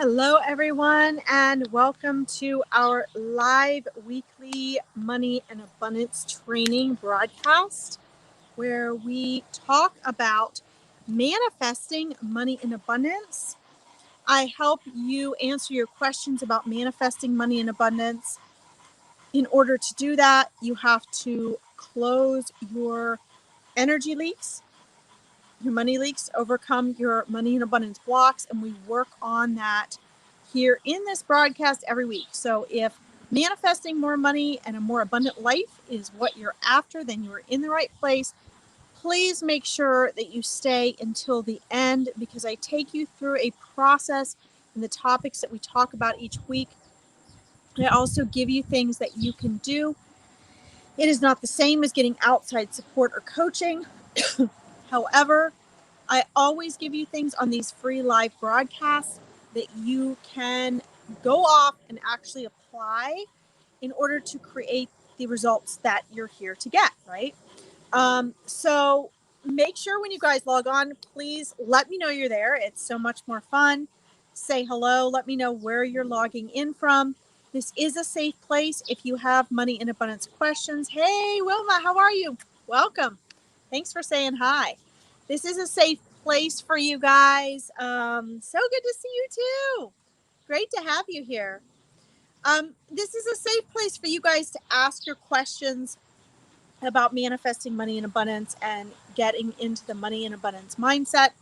Hello, everyone, and welcome to our live weekly money and abundance training broadcast where we talk about manifesting money in abundance. I help you answer your questions about manifesting money in abundance. In order to do that, you have to close your energy leaks, your money leaks, overcome your money in abundance blocks, and we work on that here in this broadcast every week. So if manifesting more money and a more abundant life is what you're after, then you're in the right place. Please make sure that you stay until the end because I take you through a process and the topics that we talk about each week. I also give you things that you can do. It is not the same as getting outside support or coaching. However, I always give you things on these free live broadcasts that you can go off and actually apply in order to create the results that you're here to get, right? So make sure when you guys log on, please let me know you're there. It's so much more fun. Say hello. Let me know where you're logging in from. This is a safe place if you have money in abundance questions. Hey, Wilma, how are you? Welcome. Thanks for saying hi. This is a safe place for you guys. So good to see you too. Great to have you here. This is a safe place for you guys to ask your questions about manifesting money in abundance and getting into the money in abundance mindset.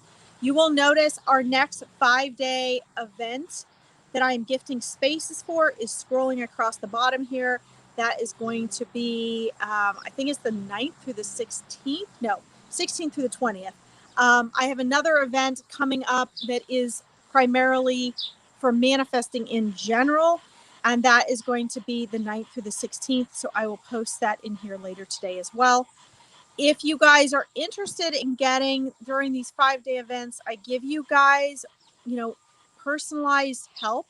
You will notice our next 5-day event that I'm gifting spaces for is scrolling across the bottom here. That is going to be, I think it's the 9th through the 16th. No, 16th through the 20th. I have another event coming up that is primarily for manifesting in general, and that is going to be the 9th through the 16th. So I will post that in here later today as well. If you guys are interested in getting during these 5-day events, I give you guys, personalized help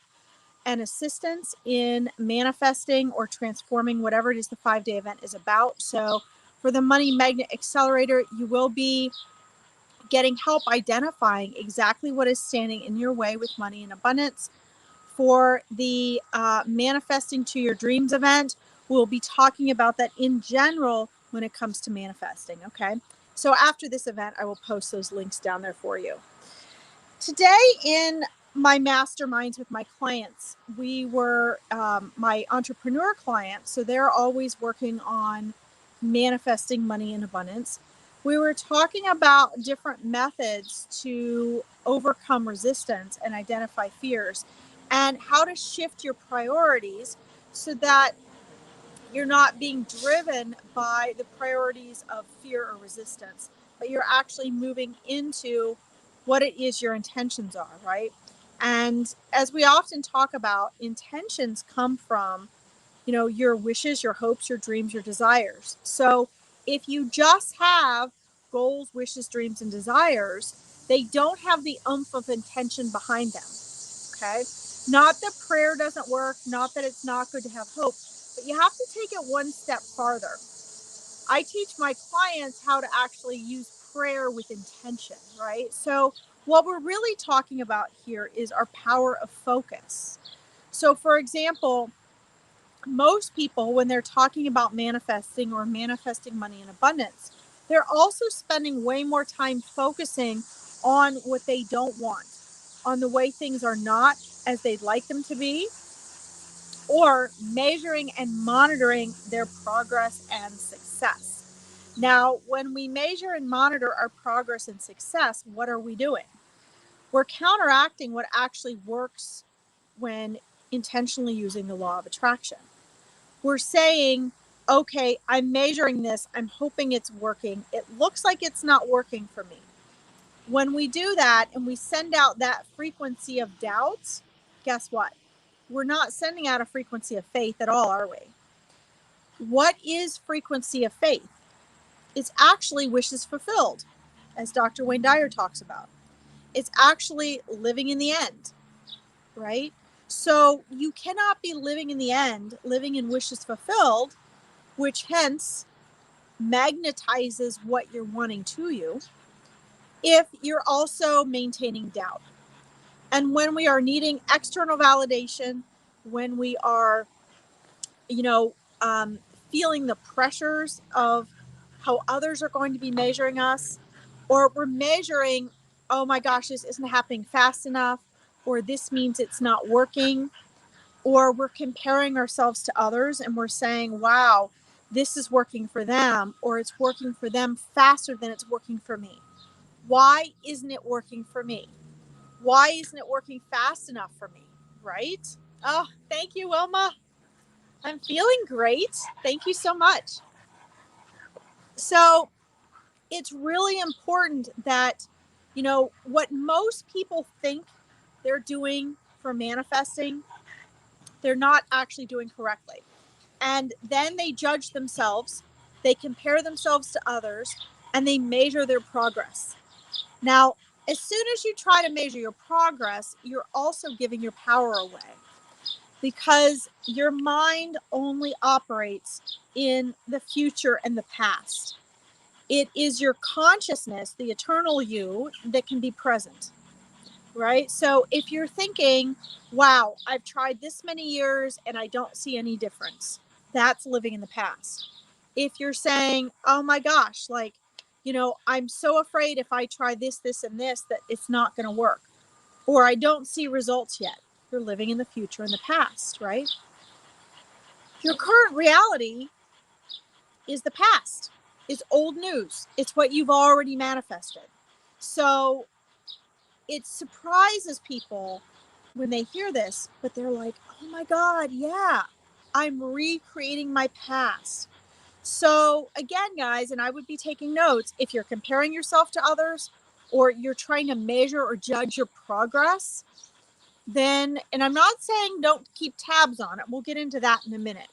and assistance in manifesting or transforming whatever it is the 5-day event is about. So for the Money Magnet Accelerator, you will be getting help identifying exactly what is standing in your way with money and abundance. For the Manifesting to Your Dreams event, we'll be talking about that in general when it comes to manifesting, okay? So after this event, I will post those links down there for you. Today in my masterminds with my clients, we were my entrepreneur clients, so they're always working on manifesting money in abundance. We were talking about different methods to overcome resistance and identify fears and how to shift your priorities so that you're not being driven by the priorities of fear or resistance, but you're actually moving into what it is your intentions are, right? And as we often talk about, intentions come from, your wishes, your hopes, your dreams, your desires. So if you just have goals, wishes, dreams, and desires, they don't have the oomph of intention behind them. Okay. Not that prayer doesn't work, not that it's not good to have hope, but you have to take it one step farther. I teach my clients how to actually use prayer with intention, right? So, what we're really talking about here is our power of focus. So, for example, most people, when they're talking about manifesting or manifesting money in abundance, they're also spending way more time focusing on what they don't want, on the way things are not as they'd like them to be, or measuring and monitoring their progress and success. Now, when we measure and monitor our progress and success, what are we doing? We're counteracting what actually works when intentionally using the law of attraction. We're saying, okay, I'm measuring this. I'm hoping it's working. It looks like it's not working for me. When we do that and we send out that frequency of doubts, guess what? We're not sending out a frequency of faith at all, are we? What is frequency of faith? It's actually wishes fulfilled, as Dr. Wayne Dyer talks about. It's actually living in the end, right? So you cannot be living in the end, living in wishes fulfilled, which hence magnetizes what you're wanting to you, if you're also maintaining doubt. And when we are needing external validation, when we are, you know, feeling the pressures of how others are going to be measuring us, or we're measuring, oh my gosh, this isn't happening fast enough, or this means it's not working, or we're comparing ourselves to others and we're saying, wow, this is working for them, or it's working for them faster than it's working for me. Why isn't it working for me? Why isn't it working fast enough for me? Right? Oh, thank you, Wilma. I'm feeling great. Thank you so much. So it's really important that, you know, what most people think they're doing for manifesting, they're not actually doing correctly. And then they judge themselves, they compare themselves to others, and they measure their progress. Now, as soon as you try to measure your progress, you're also giving your power away, because your mind only operates in the future and the past. It is your consciousness, the eternal you, that can be present, right? So if you're thinking, wow, I've tried this many years and I don't see any difference, that's living in the past. If you're saying, oh my gosh, like, you know, I'm so afraid if I try this, this, and this, that it's not going to work, or I don't see results yet, you're living in the future and the past, right? Your current reality is the past. It's old news. It's what you've already manifested. So it surprises people when they hear this, but they're like, oh my God, yeah, I'm recreating my past. So again, guys, and I would be taking notes, if you're comparing yourself to others, or you're trying to measure or judge your progress, then, and I'm not saying don't keep tabs on it, we'll get into that in a minute.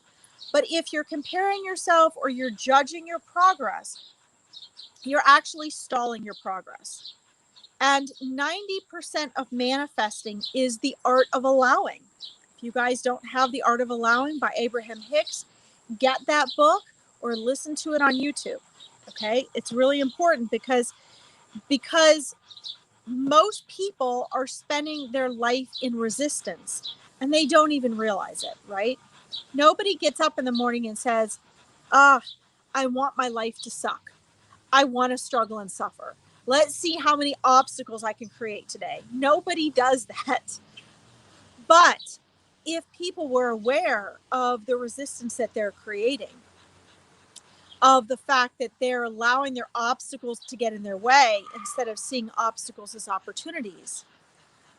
But if you're comparing yourself or you're judging your progress, you're actually stalling your progress. And 90% of manifesting is the art of allowing. If you guys don't have The Art of Allowing by Abraham Hicks, get that book or listen to it on YouTube. Okay? It's really important because most people are spending their life in resistance and they don't even realize it, right? Nobody gets up in the morning and says, I want my life to suck. I want to struggle and suffer. Let's see how many obstacles I can create today. Nobody does that. But if people were aware of the resistance that they're creating, of the fact that they're allowing their obstacles to get in their way instead of seeing obstacles as opportunities,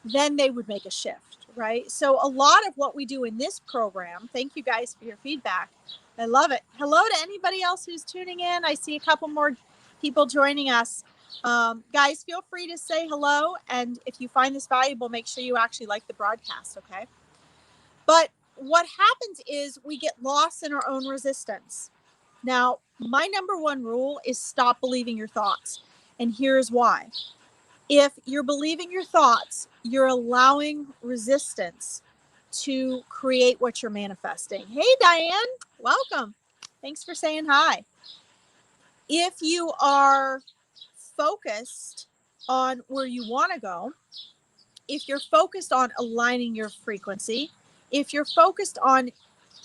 then they would make a shift, right? So a lot of what we do in this program, thank you guys for your feedback. I love it. Hello to anybody else who's tuning in. I see a couple more people joining us. Guys, feel free to say hello. And if you find this valuable, make sure you actually like the broadcast, okay? But what happens is we get lost in our own resistance. Now, my number one rule is stop believing your thoughts. And here's why. If you're believing your thoughts, you're allowing resistance to create what you're manifesting. Hey, Diane, welcome. Thanks for saying hi. If you are focused on where you want to go, if you're focused on aligning your frequency, if you're focused on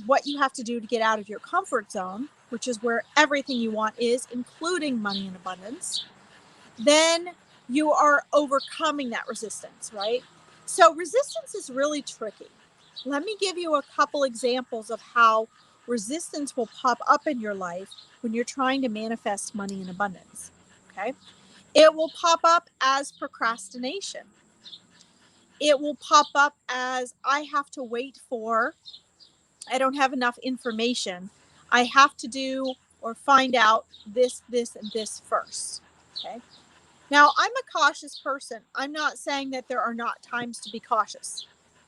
what you have to do to get out of your comfort zone, which is where everything you want is, including money and abundance, then you are overcoming that resistance, right? So resistance is really tricky. Let me give you a couple examples of how resistance will pop up in your life when you're trying to manifest money and abundance, okay? It will pop up as procrastination. It will pop up as I have to wait for, I don't have enough information. I have to do or find out this, this, and this first, okay? Now, I'm a cautious person. I'm not saying that there are not times to be cautious,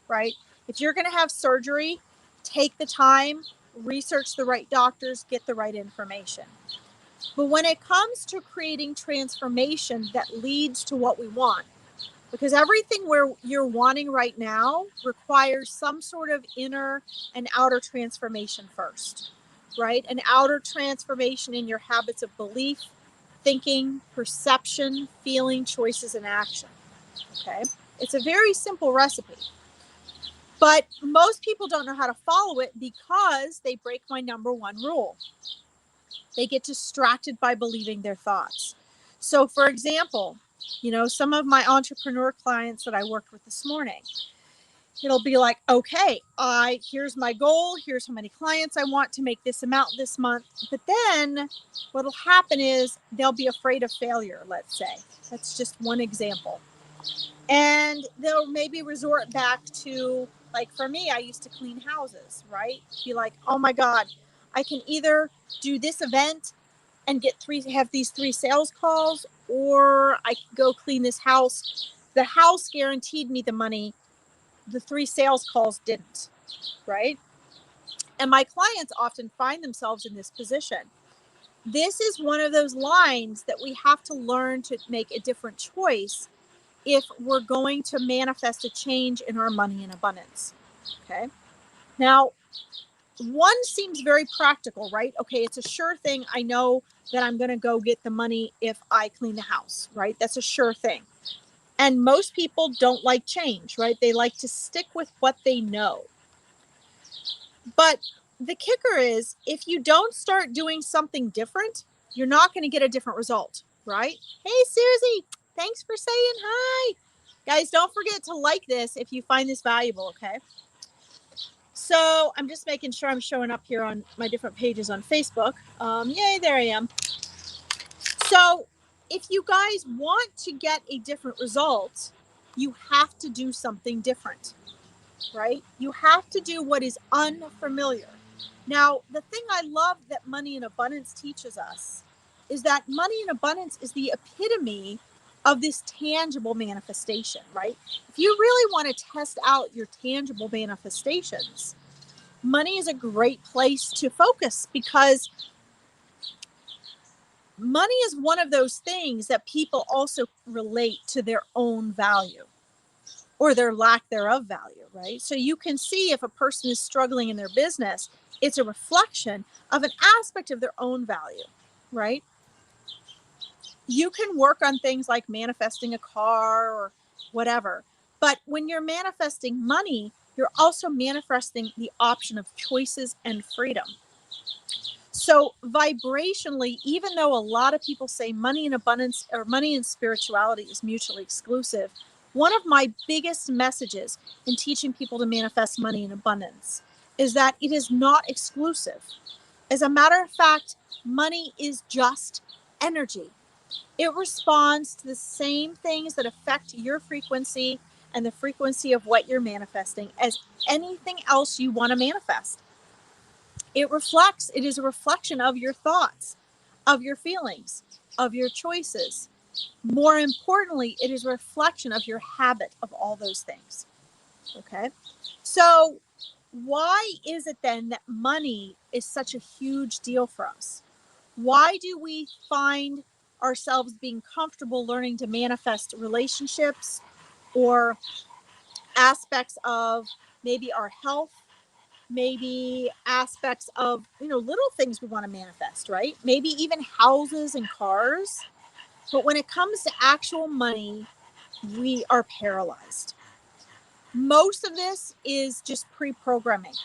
right? If you're going to have surgery, take the time, research the right doctors, get the right information. But when it comes to creating transformation that leads to what we want, because everything where you're wanting right now requires some sort of inner and outer transformation first, right? An outer transformation in your habits of belief, thinking, perception, feeling, choices, and action. Okay. It's a very simple recipe. But most people don't know how to follow it because they break my number one rule. They get distracted by believing their thoughts. So, for example, some of my entrepreneur clients that I worked with this morning, it'll be like, okay, here's my goal. Here's how many clients I want to make this amount this month. But then what'll happen is they'll be afraid of failure, let's say. That's just one example. And they'll maybe resort back to, like for me, I used to clean houses, right? Be like, oh my God, I can either do this event and have these 3 sales calls, or I can go clean this house. The house guaranteed me the money. The 3 sales calls didn't, right? And my clients often find themselves in this position. This is one of those lines that we have to learn to make a different choice if we're going to manifest a change in our money and abundance. Okay. Now, one seems very practical, right? Okay, it's a sure thing. I know that I'm going to go get the money if I clean the house, right? That's a sure thing. And most people don't like change, right? They like to stick with what they know. But the kicker is, if you don't start doing something different, you're not going to get a different result, right? Hey, Susie, thanks for saying hi. Guys, don't forget to like this if you find this valuable, okay? So I'm just making sure I'm showing up here on my different pages on Facebook. Yay, there I am. So if you guys want to get a different result, you have to do something different, right? You have to do what is unfamiliar. Now, the thing I love that Money in Abundance teaches us is that money in abundance is the epitome of this tangible manifestation, right? If you really want to test out your tangible manifestations, money is a great place to focus, because money is one of those things that people also relate to their own value or their lack thereof value, right? So you can see if a person is struggling in their business, it's a reflection of an aspect of their own value, right? You can work on things like manifesting a car or whatever. But when you're manifesting money, you're also manifesting the option of choices and freedom. So vibrationally, even though a lot of people say money and abundance or money and spirituality is mutually exclusive, one of my biggest messages in teaching people to manifest money in abundance is that it is not exclusive. As a matter of fact, money is just energy. It responds to the same things that affect your frequency and the frequency of what you're manifesting as anything else you want to manifest. It is a reflection of your thoughts, of your feelings, of your choices. More importantly, it is a reflection of your habit of all those things. Okay. So why is it then that money is such a huge deal for us? Why do we find ourselves being comfortable learning to manifest relationships or aspects of maybe our health, maybe aspects of, little things we want to manifest, right? Maybe even houses and cars. But when it comes to actual money, we are paralyzed. Most of this is just pre-programming.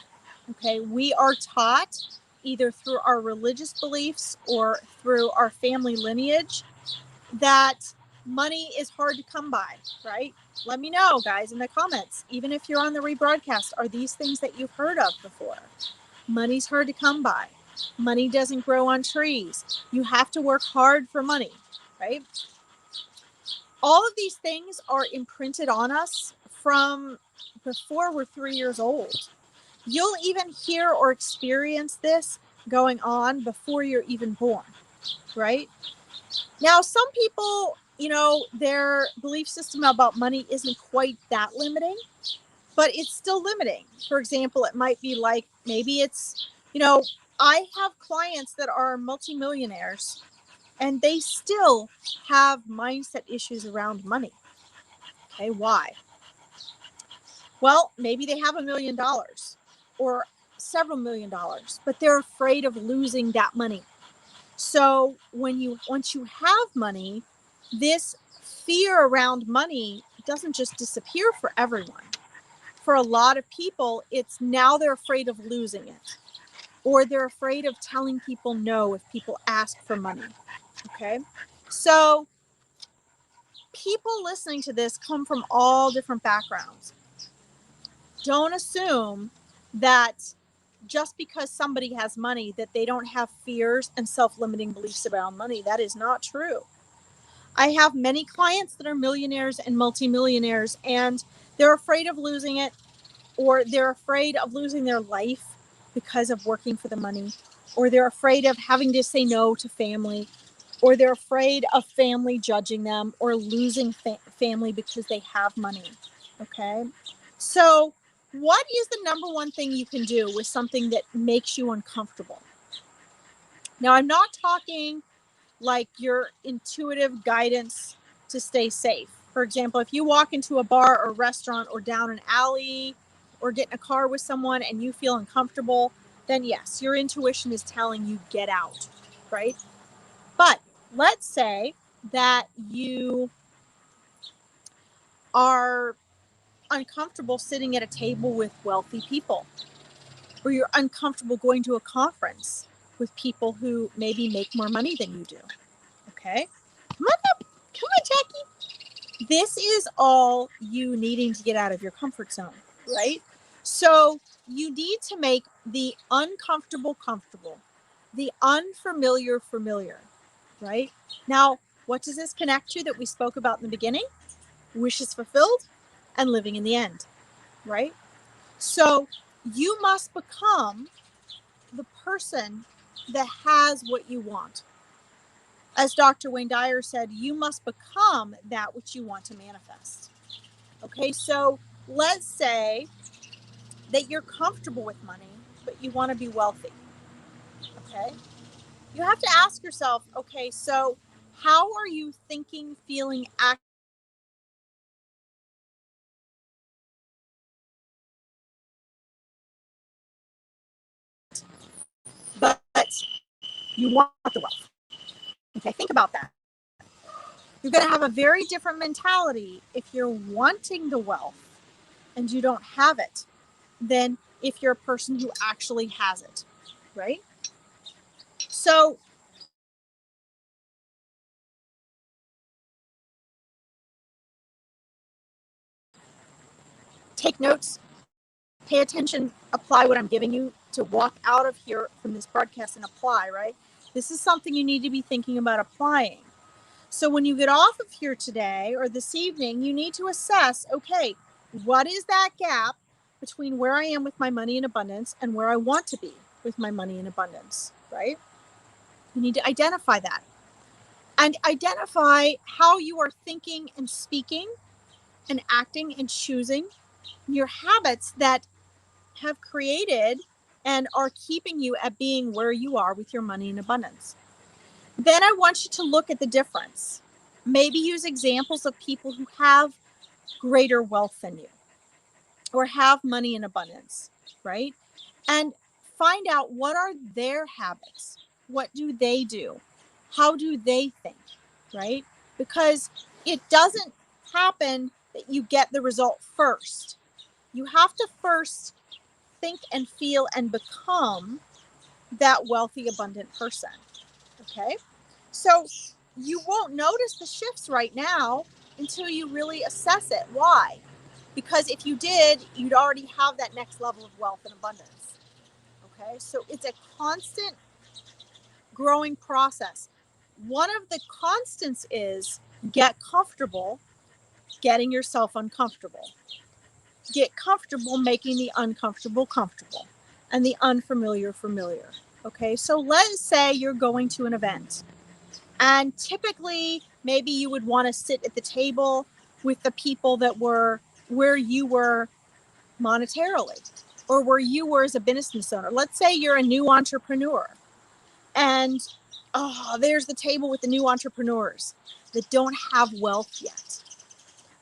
Okay. We are taught either through our religious beliefs or through our family lineage that money is hard to come by, right? Let me know, guys, in the comments. Even if you're on the rebroadcast, are these things that you've heard of before? Money's hard to come by. Money doesn't grow on trees. You have to work hard for money, right? All of these things are imprinted on us from before we're 3 years old. You'll even hear or experience this going on before you're even born, right? Now, some people, their belief system about money isn't quite that limiting, but it's still limiting. For example, it might be like, maybe it's, I have clients that are multimillionaires and they still have mindset issues around money. Okay, why? Well, maybe they have $1 million or several $1 million, but they're afraid of losing that money. So once you have money, this fear around money doesn't just disappear for everyone. For a lot of people, it's now they're afraid of losing it, or they're afraid of telling people no if people ask for money. Okay. So people listening to this come from all different backgrounds. Don't assume that just because somebody has money that they don't have fears and self-limiting beliefs around money. That is not true. I have many clients that are millionaires and multimillionaires, and they're afraid of losing it, or they're afraid of losing their life because of working for the money, or they're afraid of having to say no to family, or they're afraid of family judging them, or losing family because they have money. Okay. So what is the number one thing you can do with something that makes you uncomfortable? Now, I'm not talking like your intuitive guidance to stay safe. For example, if you walk into a bar or restaurant or down an alley or get in a car with someone and you feel uncomfortable, then yes, your intuition is telling you get out, right? But let's say that you are uncomfortable sitting at a table with wealthy people, or you're uncomfortable going to a conference with people who maybe make more money than you do. Okay. Come on, Jackie. This is all you needing to get out of your comfort zone, right? So you need to make the uncomfortable comfortable, the unfamiliar familiar, right? Now, what does this connect to that we spoke about in the beginning? Wishes fulfilled and living in the end, right? So you must become the person that has what you want. As Dr. Wayne Dyer said, you must become that which you want to manifest. Okay, so let's say that you're comfortable with money, but you want to be wealthy. Okay, you have to ask yourself, okay, so how are you thinking, feeling, acting? But you want the wealth. Okay, think about that. You're going to have a very different mentality if you're wanting the wealth and you don't have it than if you're a person who actually has it, right? So take notes, pay attention, apply what I'm giving you to walk out of here from this broadcast and apply, right? This is something you need to be thinking about applying. So when you get off of here today or this evening, you need to assess, okay, what is that gap between where I am with my money in abundance and where I want to be with my money in abundance, right? You need to identify that and identify how you are thinking and speaking and acting and choosing your habits that have created and are keeping you at being where you are with your money in abundance. Then I want you to look at the difference. Maybe use examples of people who have greater wealth than you or have money in abundance, right? And find out what are their habits? What do they do? How do they think, right? Because it doesn't happen that you get the result first. You have to first think and feel and become that wealthy, abundant person. Okay. So you won't notice the shifts right now until you really assess it. Why? Because if you did, you'd already have that next level of wealth and abundance. Okay. So it's a constant growing process. One of the constants is get comfortable getting yourself uncomfortable. Get comfortable making the uncomfortable comfortable and the unfamiliar familiar. Okay, so let's say you're going to an event, and typically maybe you would want to sit at the table with the people that were where you were monetarily or where you were as a business owner. Let's say you're a new entrepreneur, and there's the table with the new entrepreneurs that don't have wealth yet,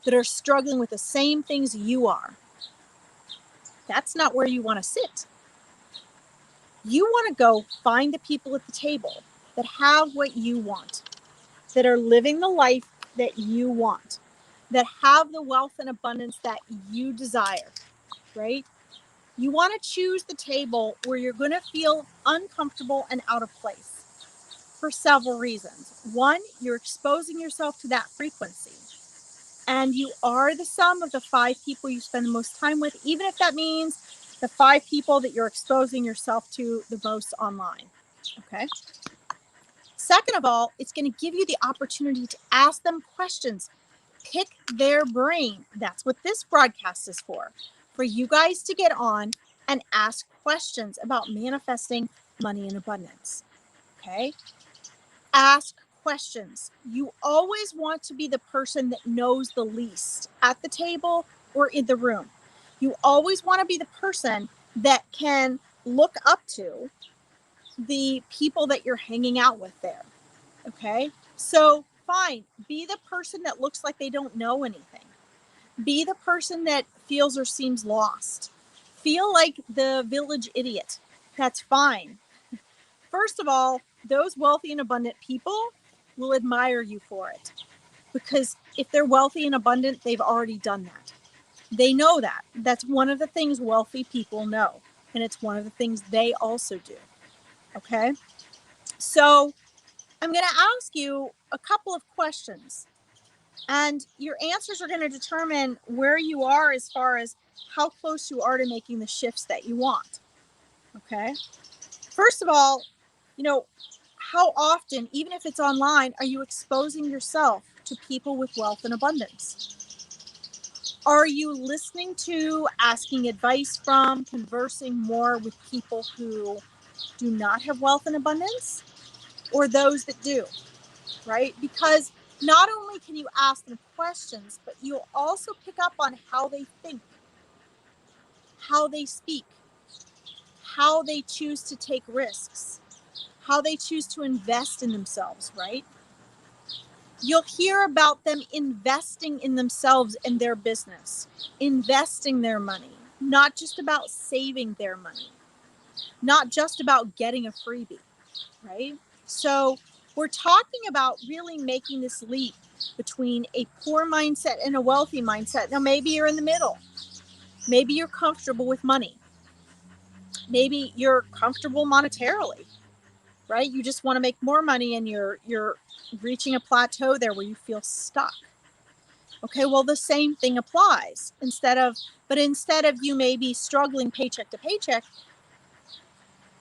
that are struggling with the same things you are. That's not where you want to sit. You want to go find the people at the table that have what you want, that are living the life that you want. that have the wealth and abundance that you desire, right? You want to choose the table where you're going to feel uncomfortable and out of place for several reasons. One, you're exposing yourself to that frequency, and you are the sum of the 5 people you spend the most time with, even if that means the 5 people that you're exposing yourself to the most online. Okay. Second of all, it's going to give you the opportunity to ask them questions. Pick their brain. That's what this broadcast is for you guys to get on and ask questions about manifesting money in abundance. Okay? Ask questions. You always want to be the person that knows the least at the table or in the room. You always want to be the person that can look up to the people that you're hanging out with there. Okay? So, fine, be the person that looks like they don't know anything. Be the person that feels or seems lost. Feel like the village idiot. That's fine. First of all, those wealthy and abundant people will admire you for it. Because if they're wealthy and abundant, they've already done that. They know that. That's one of the things wealthy people know. And it's one of the things they also do. Okay? So I'm going to ask you a couple of questions. And your answers are going to determine where you are as far as how close you are to making the shifts that you want. Okay? First of all, how often, even if it's online, are you exposing yourself to people with wealth and abundance? Are you listening to, asking advice from, conversing more with people who do not have wealth and abundance, or those that do, right? Because not only can you ask them questions, but you'll also pick up on how they think, how they speak, how they choose to take risks, how they choose to invest in themselves, right? You'll hear about them investing in themselves and their business, investing their money, not just about saving their money, not just about getting a freebie, right? So we're talking about really making this leap between a poor mindset and a wealthy mindset. Now, maybe you're in the middle. Maybe you're comfortable with money. Maybe you're comfortable monetarily, right? You just want to make more money and you're reaching a plateau there where you feel stuck. Okay, well, the same thing applies. Instead of you maybe struggling paycheck to paycheck,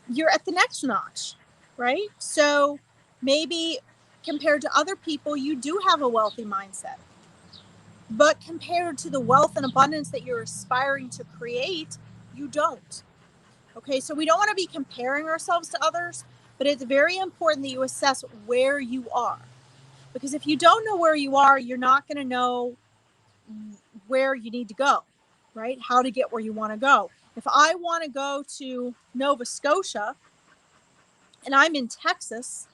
you're at the next notch, right? So maybe compared to other people, you do have a wealthy mindset. But compared to the wealth and abundance that you're aspiring to create, you don't. Okay, so we don't want to be comparing ourselves to others, but it's very important that you assess where you are. Because if you don't know where you are, you're not going to know where you need to go, right? How to get where you want to go. If I want to go to Nova Scotia and I'm in Texas,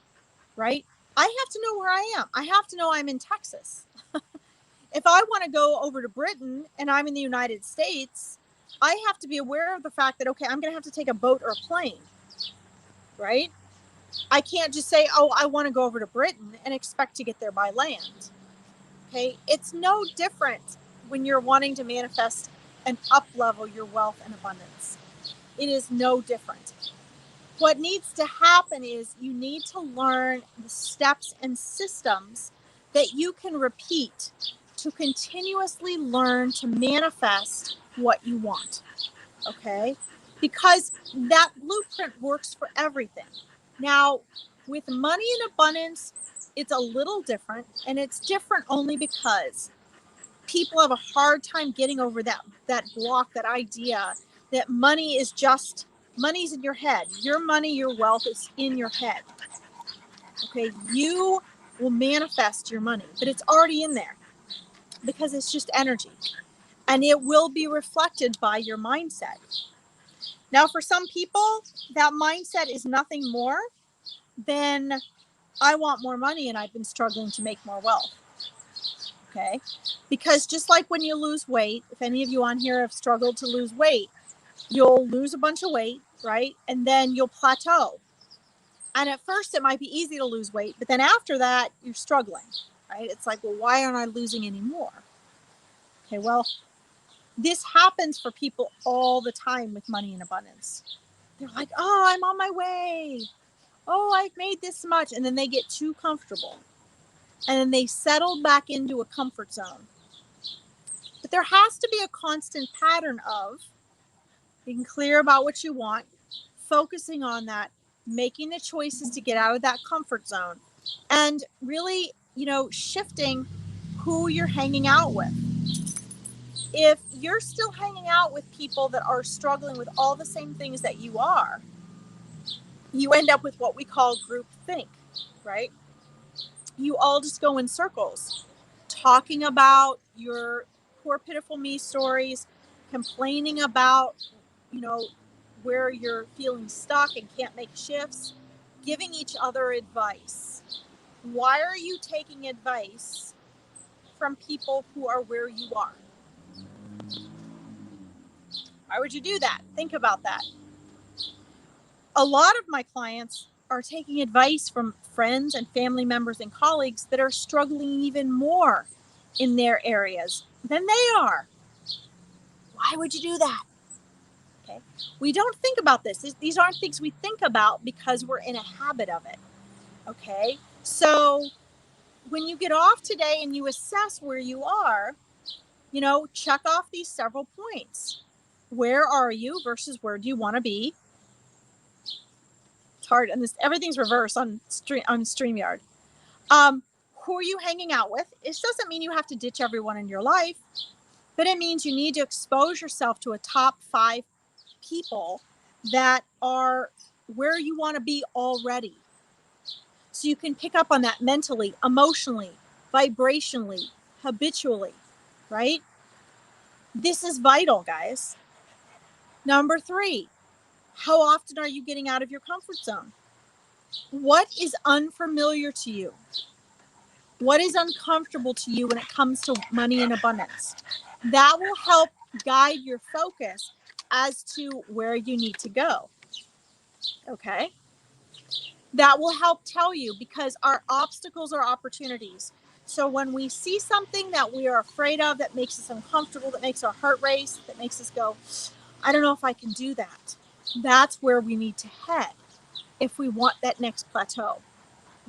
right? I have to know where I am. I have to know I'm in Texas. If I want to go over to Britain and I'm in the United States, I have to be aware of the fact that, okay, I'm going to have to take a boat or a plane, right? I can't just say, oh, I want to go over to Britain and expect to get there by land. Okay, it's no different when you're wanting to manifest and up level your wealth and abundance. It is no different. What needs to happen is you need to learn the steps and systems that you can repeat to continuously learn to manifest what you want. Okay, because that blueprint works for everything. Now, with money in abundance, it's a little different, and it's different only because people have a hard time getting over that block, that idea that money's in your head. Your money, your wealth is in your head. Okay, you will manifest your money, but it's already in there because it's just energy, and it will be reflected by your mindset. Now, for some people, that mindset is nothing more than, I want more money and I've been struggling to make more wealth. Okay? Because just like when you lose weight, if any of you on here have struggled to lose weight, you'll lose a bunch of weight, right? And then you'll plateau. And at first it might be easy to lose weight, but then after that, you're struggling, right? It's like, well, why aren't I losing any more? Okay, well, this happens for people all the time with money in abundance. They're like, oh, I'm on my way. Oh, I've made this much. And then they get too comfortable. And then they settle back into a comfort zone. But there has to be a constant pattern of being clear about what you want, focusing on that, making the choices to get out of that comfort zone, and really, shifting who you're hanging out with. If you're still hanging out with people that are struggling with all the same things that you are, you end up with what we call group think, right? You all just go in circles, talking about your poor, pitiful me stories, complaining about, where you're feeling stuck and can't make shifts, giving each other advice. Why are you taking advice from people who are where you are? Why would you do that? Think about that. A lot of my clients are taking advice from friends and family members and colleagues that are struggling even more in their areas than they are. Why would you do that? Okay. We don't think about this. These aren't things we think about because we're in a habit of it. Okay. So when you get off today and you assess where you are, check off these several points. Where are you versus where do you want to be? It's hard, and everything's reversed on StreamYard. Who are you hanging out with? It doesn't mean you have to ditch everyone in your life, but it means you need to expose yourself to a top 5 people that are where you want to be already. So you can pick up on that mentally, emotionally, vibrationally, habitually, right? This is vital, guys. Number 3, how often are you getting out of your comfort zone? What is unfamiliar to you? What is uncomfortable to you when it comes to money and abundance? That will help guide your focus as to where you need to go. Okay? That will help tell you, because our obstacles are opportunities. So when we see something that we are afraid of, that makes us uncomfortable, that makes our heart race, that makes us go, I don't know if I can do that. That's where we need to head if we want that next plateau.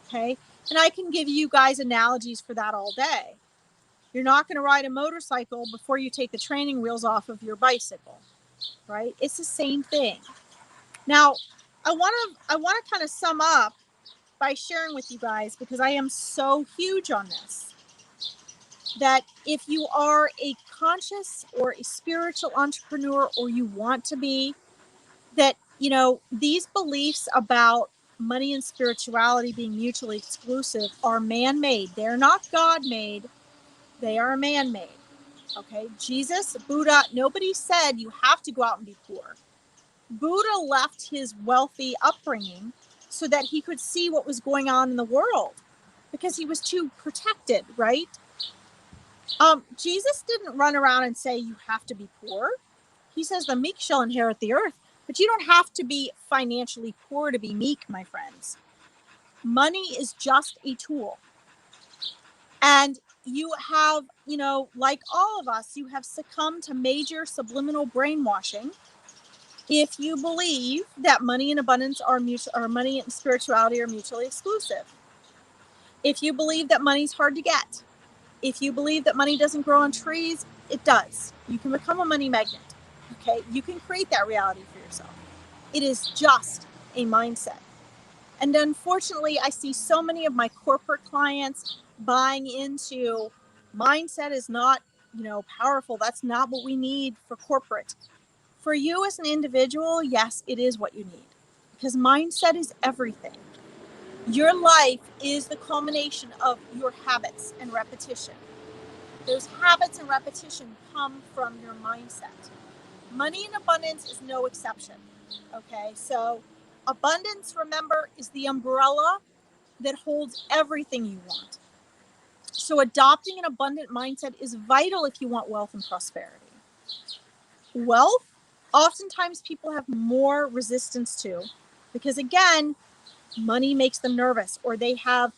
Okay? And I can give you guys analogies for that all day. You're not going to ride a motorcycle before you take the training wheels off of your bicycle, right? It's the same thing. Now, I want to kind of sum up by sharing with you guys, because I am so huge on this, that if you are a conscious or a spiritual entrepreneur, or you want to be, that, these beliefs about money and spirituality being mutually exclusive are man-made. They're not God-made. They are man-made. Okay? Jesus, Buddha, nobody said you have to go out and be poor. Buddha left his wealthy upbringing so that he could see what was going on in the world, because he was too protected, right? Jesus didn't run around and say you have to be poor. He says the meek shall inherit the earth. But you don't have to be financially poor to be meek, my friends. Money is just a tool. And you have, like all of us, you have succumbed to major subliminal brainwashing if you believe that money and abundance or money and spirituality are mutually exclusive. If you believe that money's hard to get, if you believe that money doesn't grow on trees, it does. You can become a money magnet. Okay, you can create that reality for yourself. It is just a mindset. And unfortunately, I see so many of my corporate clients buying into mindset is not, powerful. That's not what we need for corporate. For you as an individual, yes, it is what you need, because mindset is everything. Your life is the culmination of your habits and repetition. Those habits and repetition come from your mindset. Money in abundance is no exception. Okay, so abundance, remember, is the umbrella that holds everything you want. So adopting an abundant mindset is vital if you want wealth and prosperity. Wealth, oftentimes people have more resistance to, because again, money makes them nervous, or they have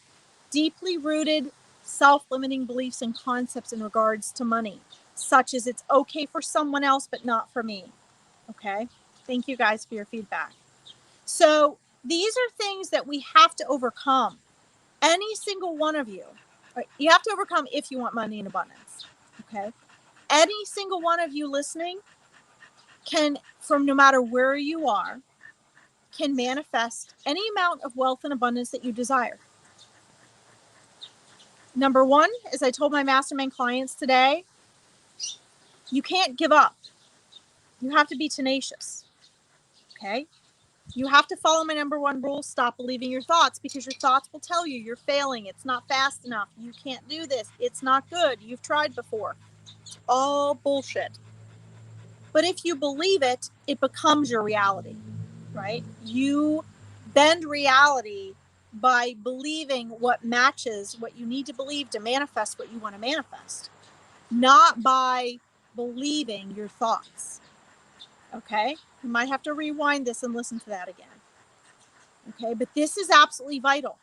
deeply rooted self-limiting beliefs and concepts in regards to money, such as it's okay for someone else, but not for me. Okay. Thank you guys for your feedback. So these are things that we have to overcome. Any single one of you, you have to overcome if you want money in abundance. Okay. Any single one of you listening can, from no matter where you are, can manifest any amount of wealth and abundance that you desire. Number one, as I told my mastermind clients today, you can't give up. You have to be tenacious. Okay. You have to follow my number one rule: stop believing your thoughts, because your thoughts will tell you you're failing. It's not fast enough. You can't do this. It's not good. You've tried before. It's all bullshit. But if you believe it, it becomes your reality, right? You bend reality by believing what matches what you need to believe to manifest what you want to manifest, not by believing your thoughts. Okay? You might have to rewind this and listen to that again. Okay, but this is absolutely vital.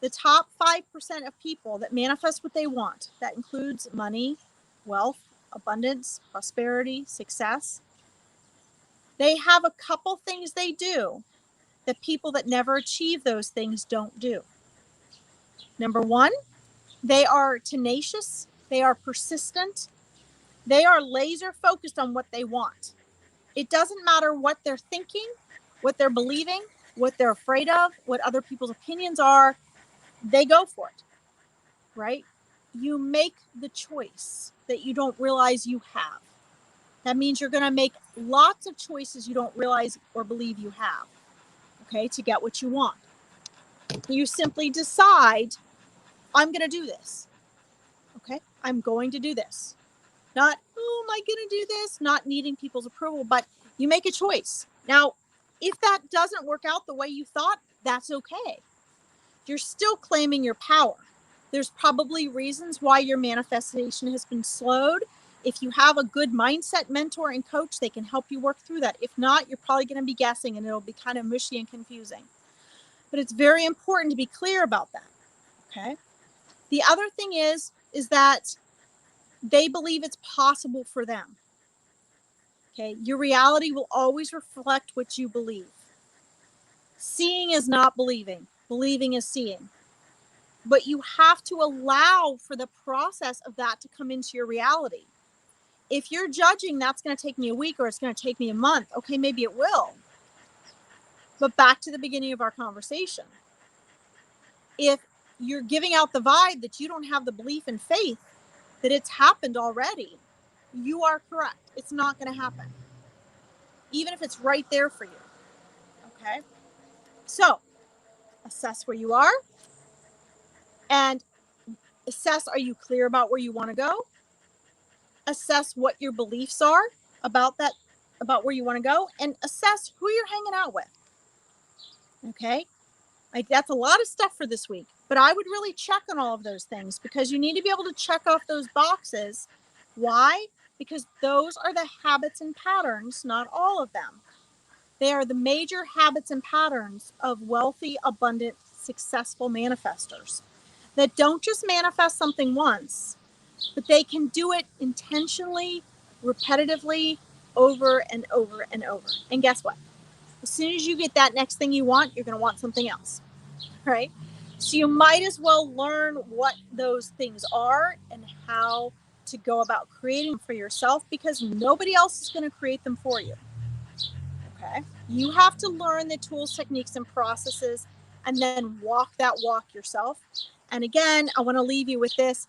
The top 5% of people that manifest what they want, that includes money, wealth, abundance, prosperity, success, they have a couple things they do that people that never achieve those things don't do. Number one, they are tenacious, they are persistent, they are laser focused on what they want. It doesn't matter what they're thinking, what they're believing, what they're afraid of, what other people's opinions are, they go for it, right? You make the choice that you don't realize you have. That means you're going to make lots of choices you don't realize or believe you have, okay, to get what you want. You simply decide, I'm going to do this, okay? I'm going to do this. Not, oh, am I going to do this? Not needing people's approval, but you make a choice. Now, if that doesn't work out the way you thought, that's okay. You're still claiming your power. There's probably reasons why your manifestation has been slowed. If you have a good mindset mentor and coach, they can help you work through that. If not, you're probably going to be guessing and it'll be kind of mushy and confusing. But it's very important to be clear about that. Okay. The other thing is that they believe it's possible for them. Okay. Your reality will always reflect what you believe. Seeing is not believing. Believing is seeing. But you have to allow for the process of that to come into your reality. If you're judging, that's going to take me a week or it's going to take me a month. Okay, maybe it will. But back to the beginning of our conversation. If you're giving out the vibe that you don't have the belief and faith that it's happened already, you are correct. It's not going to happen. Even if it's right there for you. Okay? So, assess where you are and assess, are you clear about where you want to go? Assess what your beliefs are about that, about where you want to go, and assess who you're hanging out with. Okay? Like, that's a lot of stuff for this week, but I would really check on all of those things because you need to be able to check off those boxes. Why? Because those are the habits and patterns, not all of them. They are the major habits and patterns of wealthy, abundant, successful manifestors that don't just manifest something once, but they can do it intentionally, repetitively, over and over and over. And guess what? As soon as you get that next thing you want, you're going to want something else, right? So you might as well learn what those things are and how to go about creating them for yourself, because nobody else is going to create them for you. Okay? You have to learn the tools, techniques, and processes and then walk that walk yourself. And again, I want to leave you with this.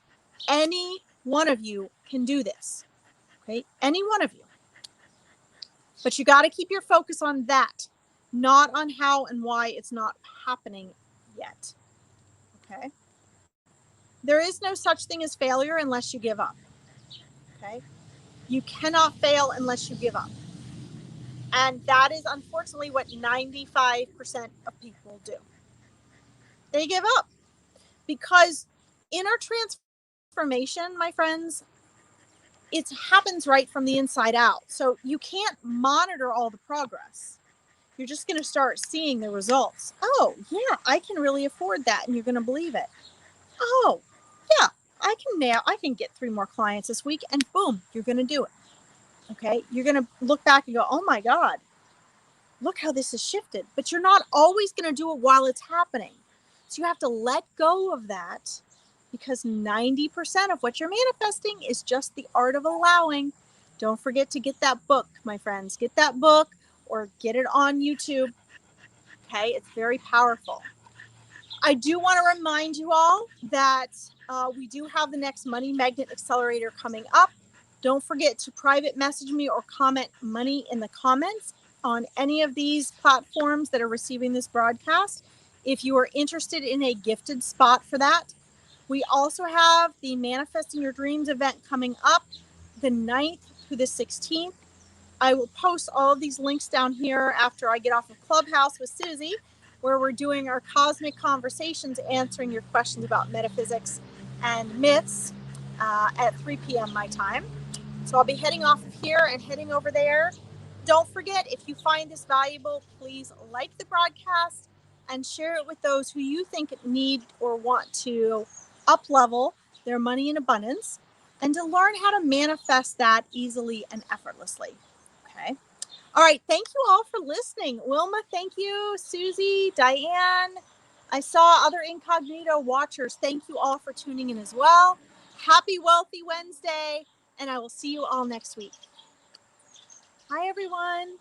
Any one of you can do this. Okay? Any one of you. But you got to keep your focus on that, not on how and why it's not happening yet. Okay? There is no such thing as failure unless you give up. Okay? You cannot fail unless you give up. And that is unfortunately what 95% of people do. They give up. Because inner transformation, my friends, it happens right from the inside out. So you can't monitor all the progress. You're just going to start seeing the results. Oh, yeah, I can really afford that. And you're going to believe it. Oh, yeah, I can get 3 more clients this week, and boom, you're going to do it. Okay. You're going to look back and go, oh my God, look how this has shifted. But you're not always going to do it while it's happening. So you have to let go of that, because 90% of what you're manifesting is just the art of allowing. Don't forget to get that book, my friends. Get that book or get it on YouTube. Okay. It's very powerful. I do want to remind you all that we do have the next Money Magnet Accelerator coming up. Don't forget to private message me or comment money in the comments on any of these platforms that are receiving this broadcast if you are interested in a gifted spot for that. We also have the Manifesting Your Dreams event coming up the 9th through the 16th. I will post all of these links down here after I get off of Clubhouse with Susie, where we're doing our cosmic conversations, answering your questions about metaphysics and myths at 3 p.m. my time. So I'll be heading off of here and heading over there. Don't forget, if you find this valuable, please like the broadcast and share it with those who you think need or want to up level their money in abundance and to learn how to manifest that easily and effortlessly. Okay. All right. Thank you all for listening. Wilma, thank you. Susie, Diane. I saw other incognito watchers. Thank you all for tuning in as well. Happy Wealthy Wednesday, and I will see you all next week. Hi, everyone.